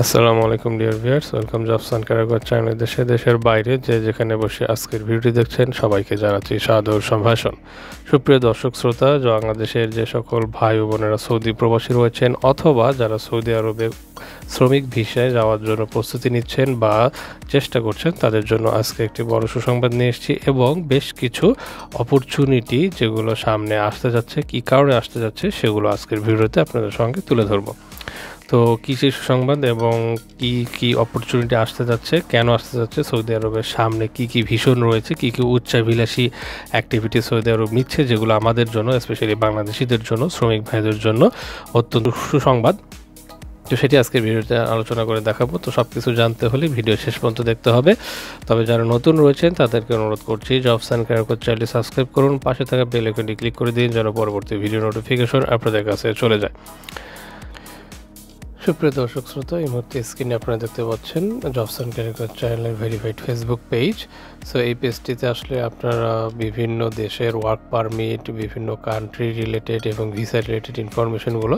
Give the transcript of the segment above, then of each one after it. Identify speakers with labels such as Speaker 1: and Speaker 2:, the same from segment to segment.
Speaker 1: আসসালামু আলাইকুম dear viewers, welcome jobs and career channel. দেশের বাইরে যে যেখানে বসে আজকের ভিডিওটি দেখছেন সবাইকে জানাচ্ছি সাদর সম্ভাষণ। সুপ্রিয় দর্শক শ্রোতা, বাংলাদেশের যে সকল ভাই ও বোনেরা সৌদি প্রবাসী রয়েছেন অথবা যারা সৌদি আরবে শ্রমিক ভিসায় যাওয়ার জন্য প্রস্তুতি নিচ্ছেন বা চেষ্টা করছেন, তাদের জন্য আজকে একটি বড় সুসংবাদ নিয়ে এসেছি এবং বেশ কিছু অপরচুনিটি যেগুলো সামনে আসতে যাচ্ছে, কী কারণে আসতে যাচ্ছে সেগুলো আজকের ভিডিওতে আপনাদের সঙ্গে তুলে ধরবো। তো কী সেই সুসংবাদ এবং কি কি অপরচুনিটি আসতে যাচ্ছে, কেন আসতে যাচ্ছে, সৌদি আরবের সামনে কি কি ভীষণ রয়েছে, কি কি উচ্চাভিলাষী অ্যাক্টিভিটি সৌদি আরব নিচ্ছে যেগুলো আমাদের জন্য, স্পেশালি বাংলাদেশিদের জন্য, শ্রমিক ভাইদের জন্য অত্যন্ত সুসংবাদ। তো সেটি আজকের ভিডিওতে আলোচনা করে দেখাবো। তো সব কিছু জানতে হলে ভিডিও শেষ পর্যন্ত দেখতে হবে। তবে যারা নতুন রয়েছেন তাদেরকে অনুরোধ করছি, জবস অ্যান্ড ক্যারিয়ার চ্যানেলটি সাবস্ক্রাইব করুন, পাশে থাকা বেল আইকনটি ক্লিক করে দিন যেন পরবর্তী ভিডিও নোটিফিকেশন আপনাদের কাছে চলে যায়। সুপ্রিয় দর্শক শ্রোতা, এই মুহূর্তে স্ক্রিনে আপনারা দেখতে পাচ্ছেন জবস অ্যান্ড ক্যারিয়ার চ্যানেলের ভেরিফাইড ফেসবুক পেজ। সো এই পেজটিতে আসলে আপনারা বিভিন্ন দেশের ওয়ার্ক পারমিট, বিভিন্ন কান্ট্রি রিলেটেড এবং ভিসা রিলেটেড ইনফরমেশনগুলো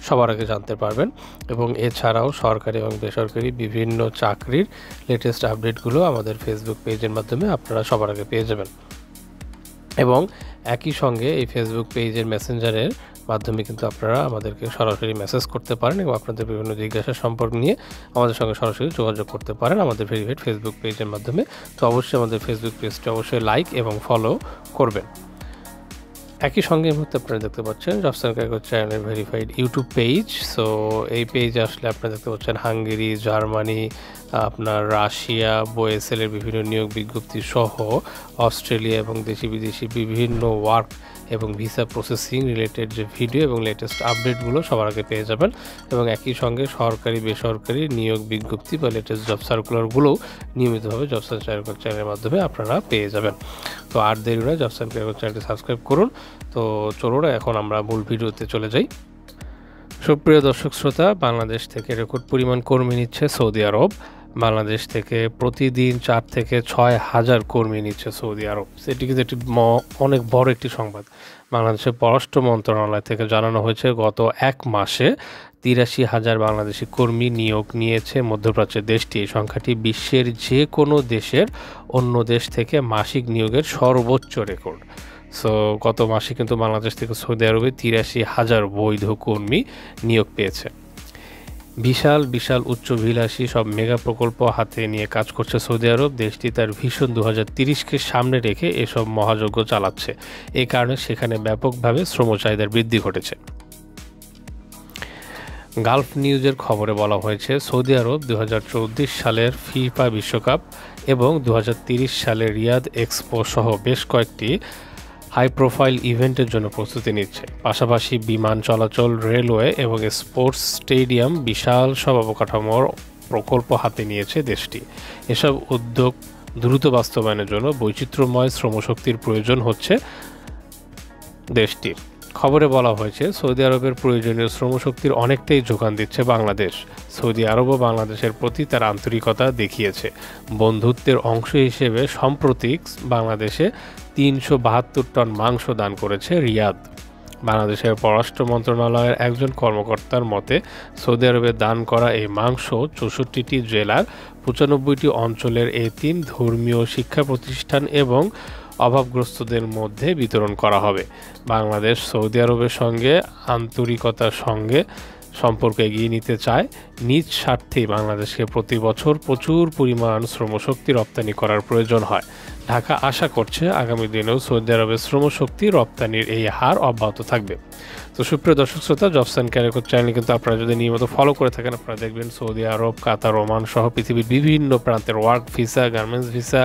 Speaker 1: সবার আগে জানতে পারবেন এবং এছাড়াও সরকারি এবং বেসরকারি বিভিন্ন চাকরির লেটেস্ট আপডেটগুলো আমাদের ফেসবুক পেজের মাধ্যমে আপনারা সবার আগে পেয়ে যাবেন। এবং একই সঙ্গে এই ফেসবুক পেজের মেসেঞ্জারের মাধ্যমে কিন্তু আপনারা আমাদেরকে সরাসরি মেসেজ করতে পারেন এবং আপনাদের বিভিন্ন জিজ্ঞাসা সম্পর্ক নিয়ে আমাদের সঙ্গে সরাসরি যোগাযোগ করতে পারেন আমাদের ভেরিফাইড ফেসবুক পেজের মাধ্যমে। তো অবশ্যই আমাদের ফেসবুক পেজটি অবশ্যই লাইক এবং ফলো করবেন। একই সঙ্গে এই মুহূর্তে আপনারা দেখতে পাচ্ছেন জবস অ্যান্ড ক্যারিয়ার চ্যানেলের ভেরিফাইড ইউটিউব পেজ। সো এই পেজে আসলে আপনারা দেখতে পাচ্ছেন হাঙ্গেরি, জার্মানি, আপনার রাশিয়া, বোয়েসেলের বিভিন্ন নিয়োগ বিজ্ঞপ্তি সহ অস্ট্রেলিয়া এবং দেশি বিদেশি বিভিন্ন ওয়ার্ক এবং ভিসা প্রসেসিং রিলেটেড যে ভিডিও এবং লেটেস্ট আপডেটগুলো সবার আগে পেয়ে যাবেন। এবং একই সঙ্গে সরকারি বেসরকারি নিয়োগ বিজ্ঞপ্তি বা লেটেস্ট জব সার্কুলারগুলোও নিয়মিতভাবে জবস অ্যান্ড ক্যারিয়ার চ্যানেলের মাধ্যমে আপনারা পেয়ে যাবেন। তো আর দেরি নয়, জবস অ্যান্ড ক্যারিয়ার চ্যানেলটি সাবস্ক্রাইব করুন। তো চলুন এখন আমরা মূল ভিডিওতে চলে যাই। সুপ্রিয় দর্শক শ্রোতা, বাংলাদেশ থেকে রেকর্ড পরিমাণ কর্মী নিচ্ছে সৌদি আরব। বাংলাদেশ থেকে প্রতিদিন 4 থেকে 6 হাজার কর্মী নিচ্ছে সৌদি আরব। সেটি কিন্তু একটি অনেক বড় একটি সংবাদ। বাংলাদেশের পররাষ্ট্র মন্ত্রণালয় থেকে জানানো হয়েছে গত এক মাসে 83,000 বাংলাদেশি কর্মী নিয়োগ নিয়েছে মধ্যপ্রাচ্যের দেশটি। এই সংখ্যাটি বিশ্বের যে কোনো দেশের অন্য দেশ থেকে মাসিক নিয়োগের সর্বোচ্চ রেকর্ড। সো গত মাসে কিন্তু বাংলাদেশ থেকে সৌদি আরবে 83,000 বৈধ কর্মী নিয়োগ পেয়েছে। বিশাল বিশাল উচ্চভিলাষী সব মেগা প্রকল্প হাতে নিয়ে কাজ করছে সৌদি আরব। দেশটি তার ভিশন 2030কে সামনে রেখে এসব মহাযজ্ঞ চালাচ্ছে। এই কারণে সেখানে ব্যাপকভাবে শ্রম চাহিদার বৃদ্ধি ঘটেছে। গালফ নিউজের খবরে বলা হয়েছে সৌদি আরব 2034 সালের ফিফা বিশ্বকাপ এবং 2030 সালের রিয়াদ এক্সপো সহ বেশ কয়েকটি হাই প্রোফাইল ইভেন্টের জন্য প্রস্তুতি নিচ্ছে। পাশাপাশি বিমান চলাচল, রেলওয়ে এবং স্পোর্টস স্টেডিয়াম বিশাল সব অবকাঠামোর প্রকল্প হাতে নিয়েছে দেশটি। এসব উদ্যোগ দ্রুত বাস্তবায়নের জন্য বৈচিত্র্যময় শ্রমশক্তির প্রয়োজন হচ্ছে দেশটির। খবরে বলা হয়েছে সৌদি আরবের প্রয়োজনীয় শ্রমশক্তির অনেকটাই যোগান দিচ্ছে বাংলাদেশ। সৌদি আরবও বাংলাদেশের প্রতি তার আন্তরিকতা দেখিয়েছে। বন্ধুত্বের অংশ হিসেবে সম্প্রতি বাংলাদেশে 372 টন মাংস দান করেছে রিয়াদ। বাংলাদেশের পররাষ্ট্র মন্ত্রণালয়ের একজন কর্মকর্তার মতে সৌদি আরবে দান করা এই মাংস 64টি জেলার 95টি অঞ্চলের এতিম, ধর্মীয়, শিক্ষা প্রতিষ্ঠান এবং অভাবগ্রস্তদের মধ্যে বিতরণ করা হবে। বাংলাদেশ সৌদি আরবের সঙ্গে আন্তরিকতার সঙ্গে সম্পর্ক এগিয়ে নিতে চায়। নিজ স্বার্থেই বাংলাদেশকে প্রতি বছর প্রচুর পরিমাণ শ্রমশক্তি রপ্তানি করার প্রয়োজন হয়। ঢাকা আশা করছে আগামী দিনেও সৌদি আরবের শ্রমশক্তি রপ্তানির এই হার অব্যাহত থাকবে। তো সুপ্রিয় দর্শক শ্রোতা, জবস অ্যান্ড ক্যারিয়ার চ্যানেল কিন্তু আপনারা যদি নিয়মিত ফলো করে থাকেন, আপনারা দেখবেন সৌদি আরব, কাতার, ওমান সহ পৃথিবীর বিভিন্ন প্রান্তের ওয়ার্ক ভিসা, গার্মেন্টস ভিসা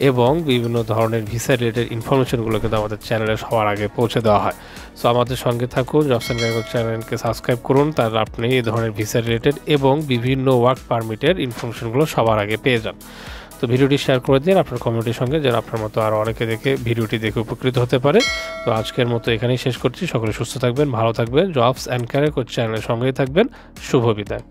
Speaker 1: এবং বিভিন্ন ধরনের ভিসা রিলেটেড ইনফরমেশনগুলো কিন্তু আমাদের চ্যানেলে সবার আগে পৌঁছে দেওয়া হয়। সো আমাদের সঙ্গে থাকুন, জবস অ্যান্ড ক্যারিয়ার চ্যানেলকে সাবস্ক্রাইব করুন, তাহলে আপনি এই ধরনের ভিসা রিলেটেড এবং বিভিন্ন ওয়ার্ক পারমিটের ইনফরমেশনগুলো সবার আগে পেয়ে যান। তো ভিডিওটি শেয়ার করে দিন আপনার কমিউনিটির সঙ্গে, যেন আপনার মতো আরও অনেকে ভিডিওটি দেখে উপকৃত হতে পারে। তো আজকের মতো এখানেই শেষ করছি। সকলে সুস্থ থাকবেন, ভালো থাকবেন, জবস অ্যান্ড ক্যারিয়ার চ্যানেলের সঙ্গেই থাকবেন। শুভ বিদায়।